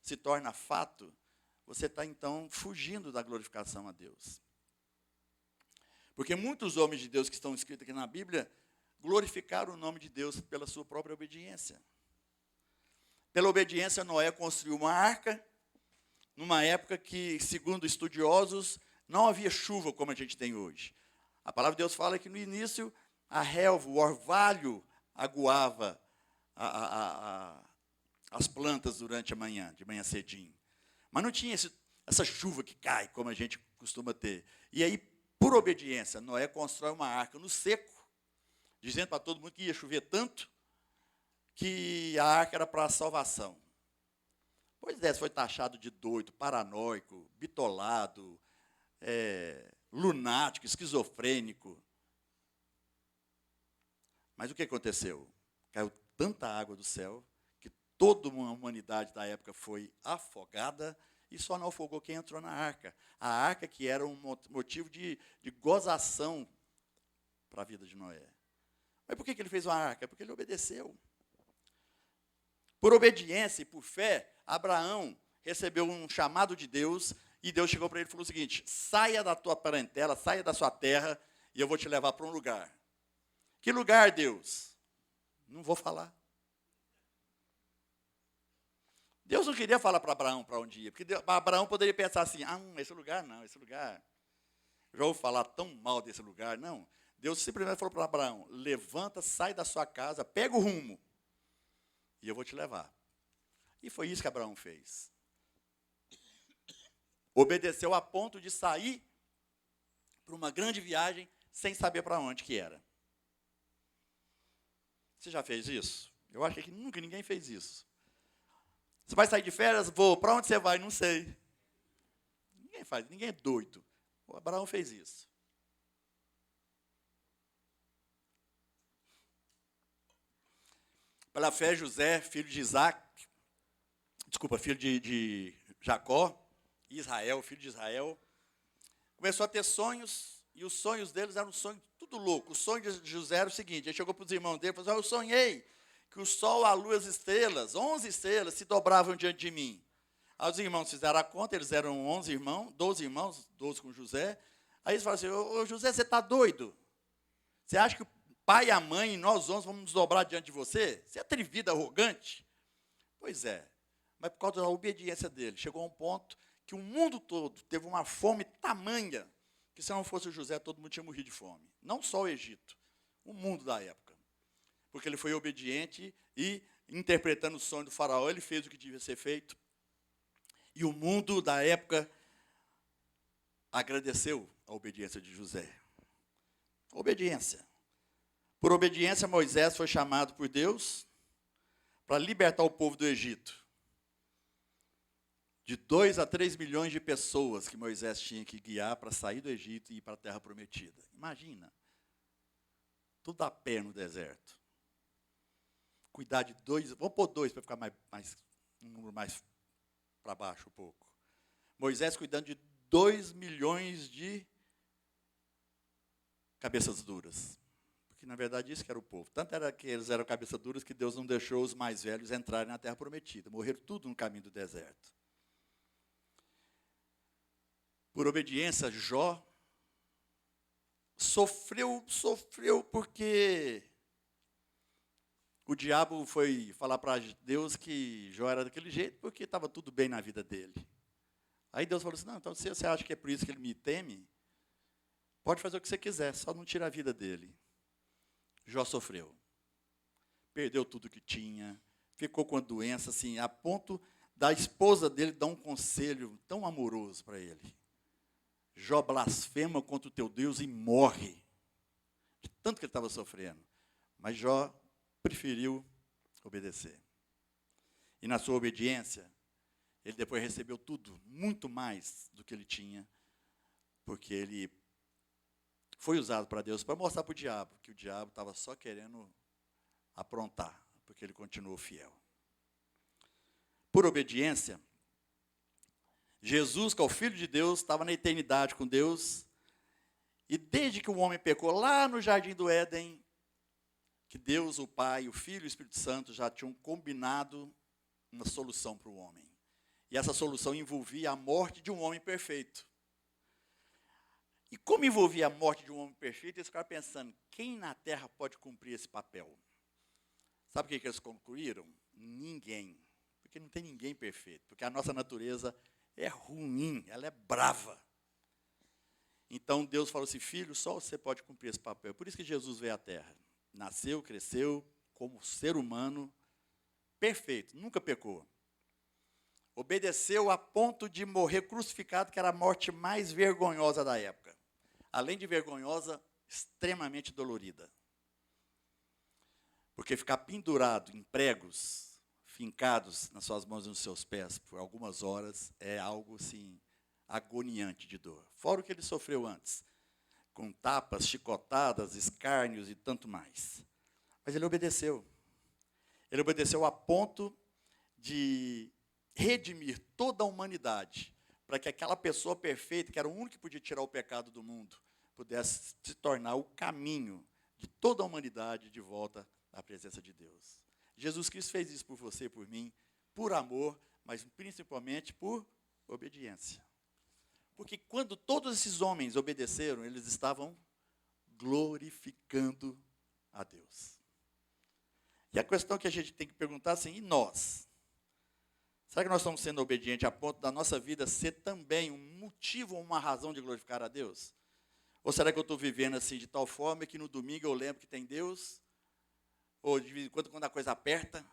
se torna fato, você está, então, fugindo da glorificação a Deus. Porque muitos homens de Deus que estão escritos aqui na Bíblia glorificaram o nome de Deus pela sua própria obediência. Pela obediência, Noé construiu uma arca, numa época que, segundo estudiosos, não havia chuva como a gente tem hoje. A palavra de Deus fala que no início a relva, o orvalho, aguava as plantas durante a manhã, de manhã cedinho. Mas não tinha essa chuva que cai, como a gente costuma ter. E aí, por obediência, Noé constrói uma arca no seco, dizendo para todo mundo que ia chover tanto, que a arca era para a salvação. Pois é, foi taxado de doido, paranoico, bitolado, lunático, esquizofrênico. Mas o que aconteceu? Caiu tanta água do céu que toda a humanidade da época foi afogada e só não afogou quem entrou na arca. A arca que era um motivo de gozação para a vida de Noé. Mas por que ele fez uma arca? Porque ele obedeceu. Por obediência e por fé, Abraão recebeu um chamado de Deus, e Deus chegou para ele e falou o seguinte: saia da tua parentela, saia da sua terra, e eu vou te levar para um lugar. Que lugar, Deus? Não vou falar. Deus não queria falar para Abraão para onde ia, porque Abraão poderia pensar assim: esse lugar não, esse lugar, já ouvi falar tão mal desse lugar. Não, Deus simplesmente falou para Abraão: levanta, sai da sua casa, pega o rumo, e eu vou te levar. E foi isso que Abraão fez. Obedeceu a ponto de sair para uma grande viagem sem saber para onde que era. Você já fez isso? Eu acho que nunca ninguém fez isso. Você vai sair de férias? Vou. Para onde você vai? Não sei. Ninguém faz, ninguém é doido. O Abraão fez isso. Pela fé, José, filho de filho de Jacó, Israel, filho de Israel, começou a ter sonhos, e os sonhos deles eram sonhos tudo louco. O sonho de José era o seguinte: ele chegou para os irmãos dele e falou assim: eu sonhei que o sol, a lua, as estrelas, 11 estrelas, se dobravam diante de mim. Aí os irmãos fizeram a conta, eles eram 11 irmãos, 12 irmãos, 12 com José. Aí eles falaram assim: ô José, você está doido? Você acha que o pai e a mãe e nós 11 vamos nos dobrar diante de você? Você é atrevido, arrogante? Pois é, mas por causa da obediência dele, chegou a um ponto que o mundo todo teve uma fome tamanha, que se não fosse o José, todo mundo tinha morrido de fome. Não só o Egito, o mundo da época. Porque ele foi obediente e, interpretando o sonho do faraó, ele fez o que devia ser feito. E o mundo da época agradeceu a obediência de José. Obediência. Por obediência, Moisés foi chamado por Deus para libertar o povo do Egito. De 2 a 3 milhões de pessoas que Moisés tinha que guiar para sair do Egito e ir para a terra prometida. Imagina. Tudo a pé no deserto. Cuidar de 2, vamos pôr 2 para ficar um número mais para baixo um pouco. Moisés cuidando de 2 milhões de cabeças duras. Porque, na verdade, isso que era o povo. Tanto era que eles eram cabeças duras que Deus não deixou os mais velhos entrarem na terra prometida. Morreram tudo no caminho do deserto. Por obediência, Jó sofreu porque o diabo foi falar para Deus que Jó era daquele jeito porque estava tudo bem na vida dele. Aí Deus falou assim: não, então se você acha que é por isso que ele me teme, pode fazer o que você quiser, só não tira a vida dele. Jó sofreu. Perdeu tudo que tinha, ficou com a doença, assim, a ponto da esposa dele dar um conselho tão amoroso para ele. Jó blasfema contra o teu Deus e morre, de tanto que ele estava sofrendo. Mas Jó preferiu obedecer. E na sua obediência, ele depois recebeu tudo, muito mais do que ele tinha, porque ele foi usado para Deus para mostrar para o diabo que o diabo estava só querendo aprontar, porque ele continuou fiel. Por obediência, Jesus, que é o Filho de Deus, estava na eternidade com Deus, e desde que o homem pecou lá no Jardim do Éden, que Deus, o Pai, o Filho e o Espírito Santo já tinham combinado uma solução para o homem. E essa solução envolvia a morte de um homem perfeito. E como envolvia a morte de um homem perfeito, eles ficaram pensando: quem na terra pode cumprir esse papel? Sabe o que eles concluíram? Ninguém. Porque não tem ninguém perfeito. Porque a nossa natureza é ruim, ela é brava. Então Deus falou assim: filho, só você pode cumprir esse papel. Por isso que Jesus veio à terra. Nasceu, cresceu como ser humano perfeito, nunca pecou. Obedeceu a ponto de morrer crucificado, que era a morte mais vergonhosa da época. Além de vergonhosa, extremamente dolorida. Porque ficar pendurado em pregos, fincados nas suas mãos e nos seus pés por algumas horas, é algo assim, agoniante de dor. Fora o que ele sofreu antes, com tapas, chicotadas, escárnios e tanto mais. Mas ele obedeceu. Ele obedeceu a ponto de redimir toda a humanidade, para que aquela pessoa perfeita, que era o único que podia tirar o pecado do mundo, pudesse se tornar o caminho de toda a humanidade de volta à presença de Deus. Jesus Cristo fez isso por você e por mim, por amor, mas principalmente por obediência. Porque quando todos esses homens obedeceram, eles estavam glorificando a Deus. E a questão que a gente tem que perguntar é assim, e nós? Será que nós estamos sendo obedientes a ponto da nossa vida ser também um motivo ou uma razão de glorificar a Deus? Ou será que eu estou vivendo assim de tal forma que no domingo eu lembro que tem Deus? Ou de vez em quando a coisa aperta,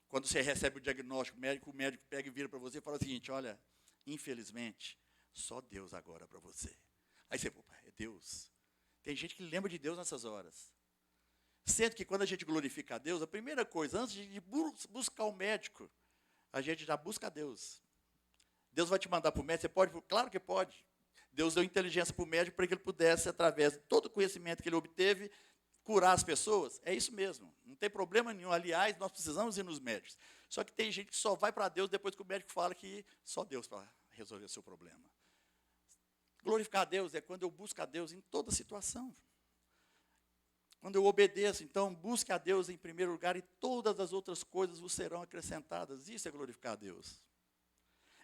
quando você recebe o diagnóstico médico, o médico pega e vira para você e fala o seguinte, olha, infelizmente, só Deus agora para você. Aí você, pô, é Deus. Tem gente que lembra de Deus nessas horas. Sendo que quando a gente glorifica a Deus, a primeira coisa, antes de buscar o médico, a gente já busca a Deus. Deus vai te mandar para o médico, você pode? Claro que pode. Deus deu inteligência para o médico para que ele pudesse, através de todo o conhecimento que ele obteve, curar as pessoas. É isso mesmo, não tem problema nenhum. Aliás, nós precisamos ir nos médicos. Só que tem gente que só vai para Deus depois que o médico fala que só Deus para resolver o seu problema. Glorificar a Deus é quando eu busco a Deus em toda situação. Quando eu obedeço, então, busque a Deus em primeiro lugar e todas as outras coisas vos serão acrescentadas. Isso é glorificar a Deus.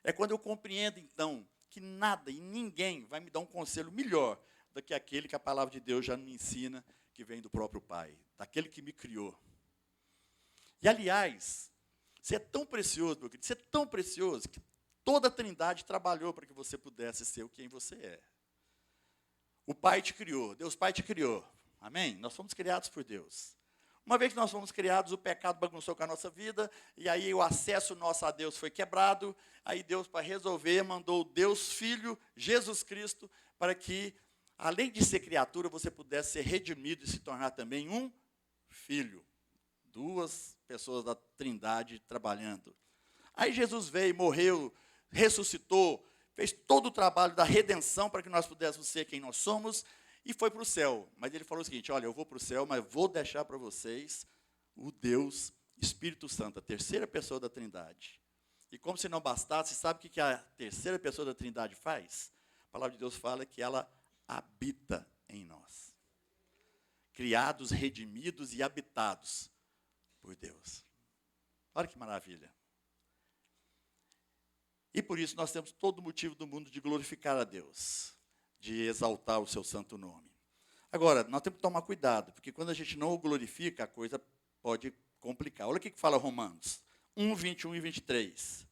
É quando eu compreendo, então, que nada e ninguém vai me dar um conselho melhor do que aquele que a palavra de Deus já me ensina, que vem do próprio Pai, daquele que me criou. E, aliás, você é tão precioso, meu querido, você é tão precioso que toda a Trindade trabalhou para que você pudesse ser o quem você é. O Pai te criou, Deus Pai te criou. Amém? Nós fomos criados por Deus. Uma vez que nós fomos criados, o pecado bagunçou com a nossa vida, e aí o acesso nosso a Deus foi quebrado, aí Deus, para resolver, mandou o Deus Filho, Jesus Cristo, para que, além de ser criatura, você pudesse ser redimido e se tornar também um filho. Duas pessoas da Trindade trabalhando. Aí Jesus veio, morreu, ressuscitou, fez todo o trabalho da redenção para que nós pudéssemos ser quem nós somos, e foi para o céu. Mas ele falou o seguinte, olha, eu vou para o céu, mas vou deixar para vocês o Deus Espírito Santo, a terceira pessoa da Trindade. E como se não bastasse, sabe o que a terceira pessoa da Trindade faz? A palavra de Deus fala que ela habita em nós. Criados, redimidos e habitados por Deus. Olha que maravilha. E por isso nós temos todo o motivo do mundo de glorificar a Deus, de exaltar o seu santo nome. Agora, nós temos que tomar cuidado, porque quando a gente não o glorifica, a coisa pode complicar. Olha o que fala Romanos 1, 21 e 23.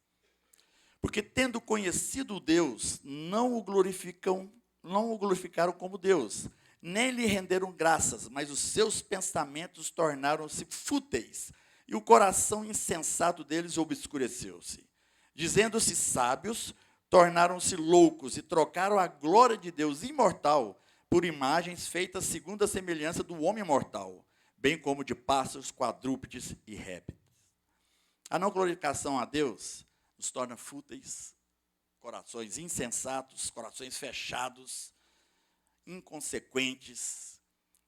Porque tendo conhecido Deus, não o glorificaram como Deus, nem lhe renderam graças, mas os seus pensamentos tornaram-se fúteis, e o coração insensato deles obscureceu-se. Dizendo-se sábios, tornaram-se loucos e trocaram a glória de Deus imortal por imagens feitas segundo a semelhança do homem mortal, bem como de pássaros, quadrúpedes e répteis. A não glorificação a Deus nos torna fúteis, corações insensatos, corações fechados, inconsequentes.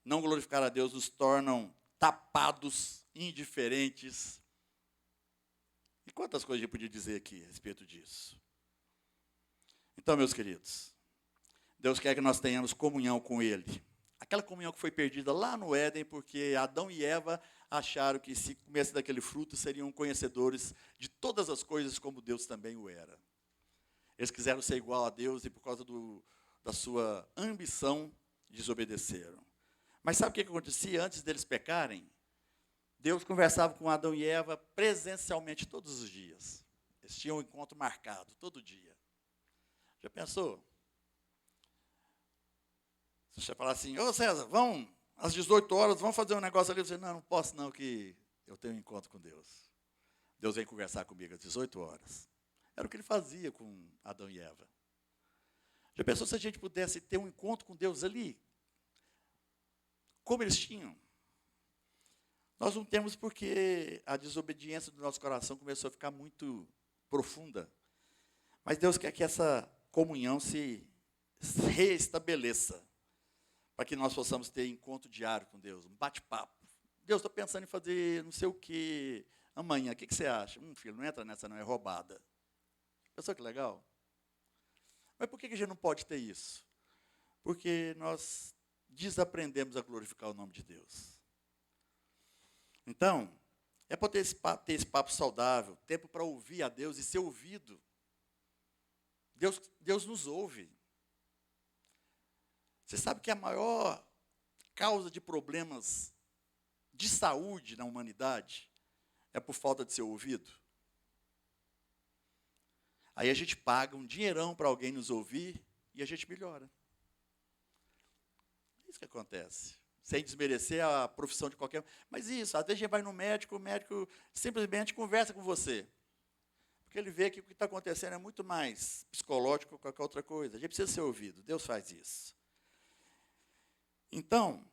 Não glorificar a Deus nos tornam tapados, indiferentes. E quantas coisas a gente podia dizer aqui a respeito disso? Então, meus queridos, Deus quer que nós tenhamos comunhão com Ele. Aquela comunhão que foi perdida lá no Éden, porque Adão e Eva acharam que se comesse daquele fruto, seriam conhecedores de todas as coisas, como Deus também o era. Eles quiseram ser igual a Deus e, por causa da sua ambição, desobedeceram. Mas sabe o que acontecia antes deles pecarem? Deus conversava com Adão e Eva presencialmente todos os dias. Eles tinham um encontro marcado, todo dia. Já pensou? Se você falar assim, ô César, vamos às 18 horas, vamos fazer um negócio ali. Você, não posso não, que eu tenho um encontro com Deus. Deus vem conversar comigo às 18 horas. Era o que ele fazia com Adão e Eva. Já pensou se a gente pudesse ter um encontro com Deus ali? Como eles tinham? Nós não temos, porque a desobediência do nosso coração começou a ficar muito profunda. Mas Deus quer que essa comunhão se reestabeleça, para que nós possamos ter encontro diário com Deus, um bate-papo. Deus, estou pensando em fazer não sei o que amanhã, o que você acha? Filho, não entra nessa não, é roubada. Pensou que legal? Mas por que a gente não pode ter isso? Porque nós desaprendemos a glorificar o nome de Deus. Então, é para ter esse papo saudável, tempo para ouvir a Deus e ser ouvido. Deus nos ouve. Você sabe que a maior causa de problemas de saúde na humanidade é por falta de ser ouvido? Aí a gente paga um dinheirão para alguém nos ouvir e a gente melhora. É isso que acontece. Sem desmerecer a profissão de qualquer um. Mas isso, às vezes a gente vai no médico, o médico simplesmente conversa com você. Porque ele vê que o que está acontecendo é muito mais psicológico que qualquer outra coisa. A gente precisa ser ouvido. Deus faz isso. Então,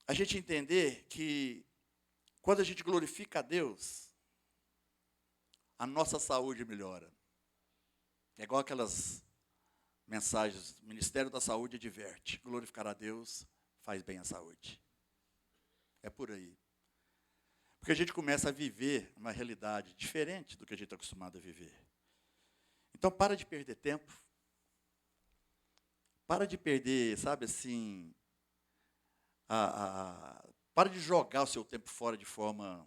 a gente entender que quando a gente glorifica a Deus, a nossa saúde melhora. É igual aquelas mensagens, o Ministério da Saúde adverte, glorificar a Deus faz bem à saúde. É por aí. Porque a gente começa a viver uma realidade diferente do que a gente está acostumado a viver. Então, para de perder tempo. Para de perder, sabe assim, para de jogar o seu tempo fora de forma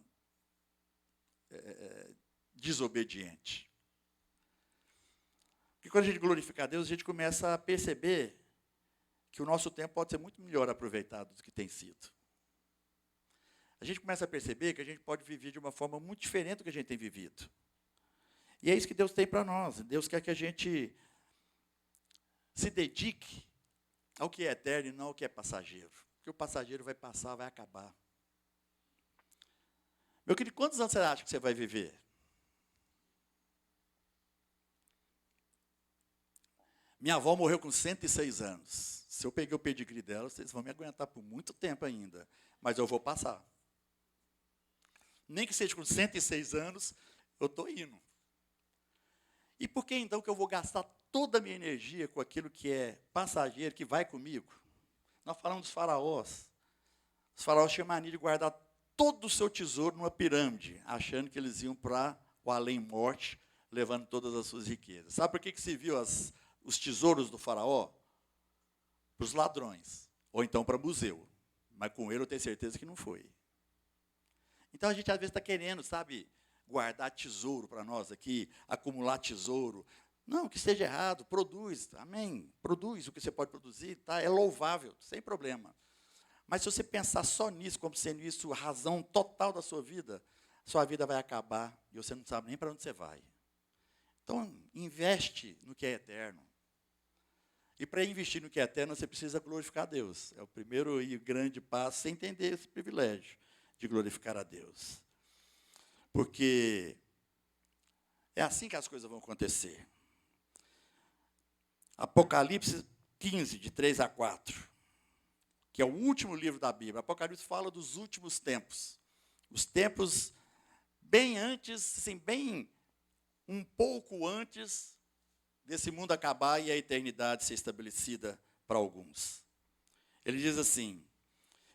desobediente. Porque quando a gente glorifica a Deus, a gente começa a perceber que o nosso tempo pode ser muito melhor aproveitado do que tem sido. A gente começa a perceber que a gente pode viver de uma forma muito diferente do que a gente tem vivido. E é isso que Deus tem para nós. Deus quer que a gente se dedique ao que é eterno e não ao que é passageiro. Porque o passageiro vai passar, vai acabar. Meu querido, quantos anos você acha que você vai viver? Minha avó morreu com 106 anos. Se eu peguei o pedigree dela, vocês vão me aguentar por muito tempo ainda. Mas eu vou passar. Nem que seja com 106 anos, eu estou indo. E por que então que eu vou gastar toda a minha energia com aquilo que é passageiro, que vai comigo? Nós falamos dos faraós. Os faraós tinham mania de guardar todo o seu tesouro numa pirâmide, achando que eles iam para o além-morte, levando todas as suas riquezas. Sabe por que se viu os tesouros do faraó? Para os ladrões, ou então para museu. Mas com ele eu tenho certeza que não foi. Então a gente às vezes está querendo, sabe, guardar tesouro para nós aqui, acumular tesouro. Não, que seja errado, produz, amém. Produz o que você pode produzir, tá? É louvável, sem problema. Mas se você pensar só nisso, como sendo isso a razão total da sua vida vai acabar e você não sabe nem para onde você vai. Então, investe no que é eterno. E para investir no que é eterno, você precisa glorificar a Deus. É o primeiro e grande passo, sem entender esse privilégio de glorificar a Deus. Porque é assim que as coisas vão acontecer. Apocalipse 15, de 3 a 4, que é o último livro da Bíblia. Apocalipse fala dos últimos tempos. Os tempos bem antes, assim, bem um pouco antes desse mundo acabar e a eternidade ser estabelecida para alguns. Ele diz assim: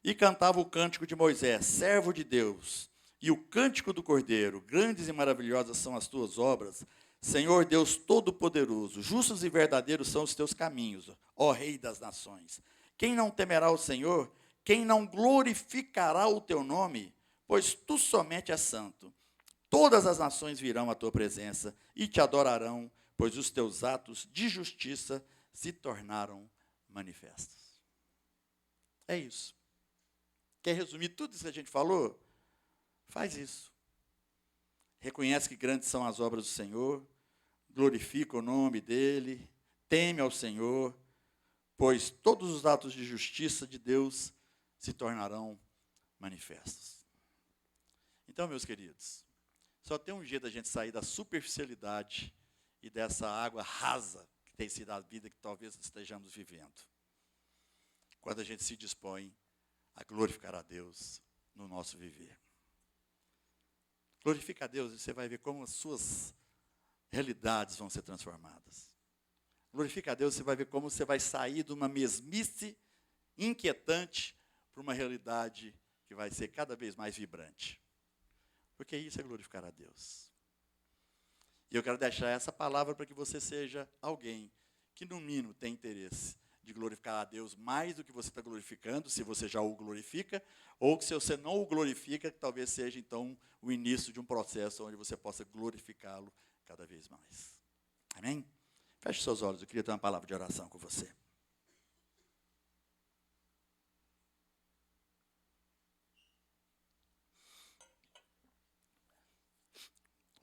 e cantava o cântico de Moisés, servo de Deus, e o cântico do Cordeiro, grandes e maravilhosas são as tuas obras, Senhor Deus Todo-Poderoso, justos e verdadeiros são os teus caminhos, ó Rei das nações. Quem não temerá o Senhor? Quem não glorificará o teu nome? Pois tu somente és santo. Todas as nações virão à tua presença e te adorarão, pois os teus atos de justiça se tornaram manifestos. É isso. Quer resumir tudo isso que a gente falou? Faz isso. Reconhece que grandes são as obras do Senhor, glorifica o nome dEle, teme ao Senhor, pois todos os atos de justiça de Deus se tornarão manifestos. Então, meus queridos, só tem um jeito da gente sair da superficialidade e dessa água rasa que tem sido a vida que talvez estejamos vivendo. Quando a gente se dispõe a glorificar a Deus no nosso viver. Glorifica a Deus e você vai ver como as suas realidades vão ser transformadas. Glorifica a Deus, você vai ver como você vai sair de uma mesmice inquietante para uma realidade que vai ser cada vez mais vibrante. Porque isso é glorificar a Deus. E eu quero deixar essa palavra para que você seja alguém que, no mínimo, tem interesse de glorificar a Deus mais do que você está glorificando, se você já o glorifica, ou que se você não o glorifica, talvez seja então o início de um processo onde você possa glorificá-lo cada vez mais. Amém? Feche seus olhos, eu queria ter uma palavra de oração com você.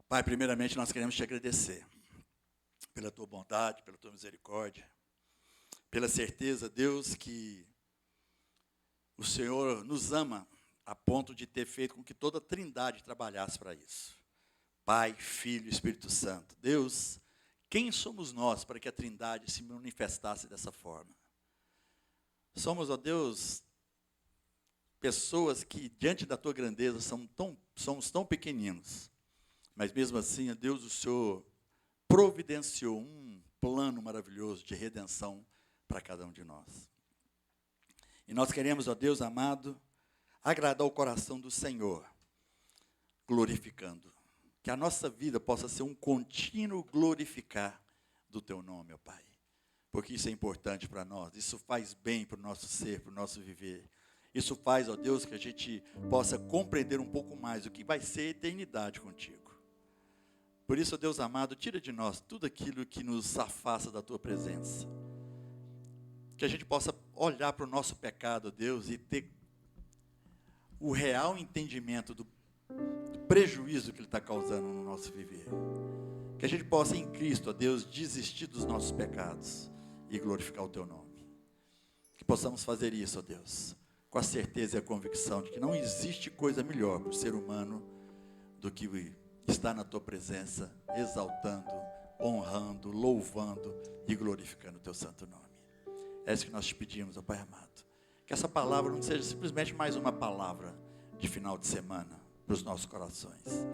Pai, primeiramente nós queremos te agradecer pela tua bondade, pela tua misericórdia, pela certeza, Deus, que o Senhor nos ama a ponto de ter feito com que toda a Trindade trabalhasse para isso. Pai, Filho e Espírito Santo. Deus, quem somos nós para que a Trindade se manifestasse dessa forma? Somos, ó Deus, pessoas que diante da tua grandeza somos tão pequeninos. Mas mesmo assim, ó Deus, o Senhor providenciou um plano maravilhoso de redenção para cada um de nós. E nós queremos, ó Deus amado, agradar o coração do Senhor, glorificando. Que a nossa vida possa ser um contínuo glorificar do teu nome, ó Pai. Porque isso é importante para nós, isso faz bem para o nosso ser, para o nosso viver. Isso faz, ó Deus, que a gente possa compreender um pouco mais o que vai ser a eternidade contigo. Por isso, ó Deus amado, tira de nós tudo aquilo que nos afasta da tua presença. Que a gente possa olhar para o nosso pecado, ó Deus, e ter o real entendimento do prejuízo que ele está causando no nosso viver. Que a gente possa, em Cristo, ó Deus, desistir dos nossos pecados e glorificar o teu nome. Que possamos fazer isso, ó Deus, com a certeza e a convicção de que não existe coisa melhor para o ser humano do que estar na tua presença, exaltando, honrando, louvando e glorificando o teu santo nome. É isso que nós te pedimos, ó Pai amado. Que essa palavra não seja simplesmente mais uma palavra de final de semana para os nossos corações,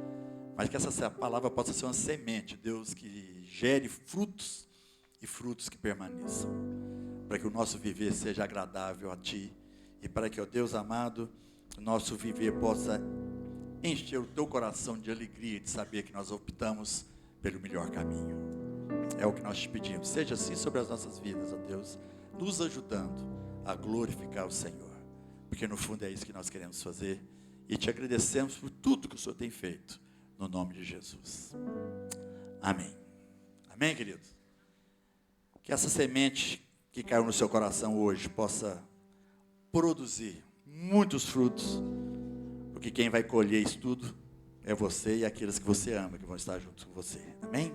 mas que essa palavra possa ser uma semente, Deus, que gere frutos e frutos que permaneçam, para que o nosso viver seja agradável a Ti e para que, ó Deus amado, o nosso viver possa encher o teu coração de alegria de saber que nós optamos pelo melhor caminho. É o que nós te pedimos. Seja assim sobre as nossas vidas, ó Deus, nos ajudando a glorificar o Senhor, porque no fundo é isso que nós queremos fazer e te agradecemos por tudo que o Senhor tem feito, no nome de Jesus. Amém. Amém, querido? Que essa semente que caiu no seu coração hoje possa produzir muitos frutos, porque quem vai colher isso tudo é você e aqueles que você ama, que vão estar juntos com você. Amém?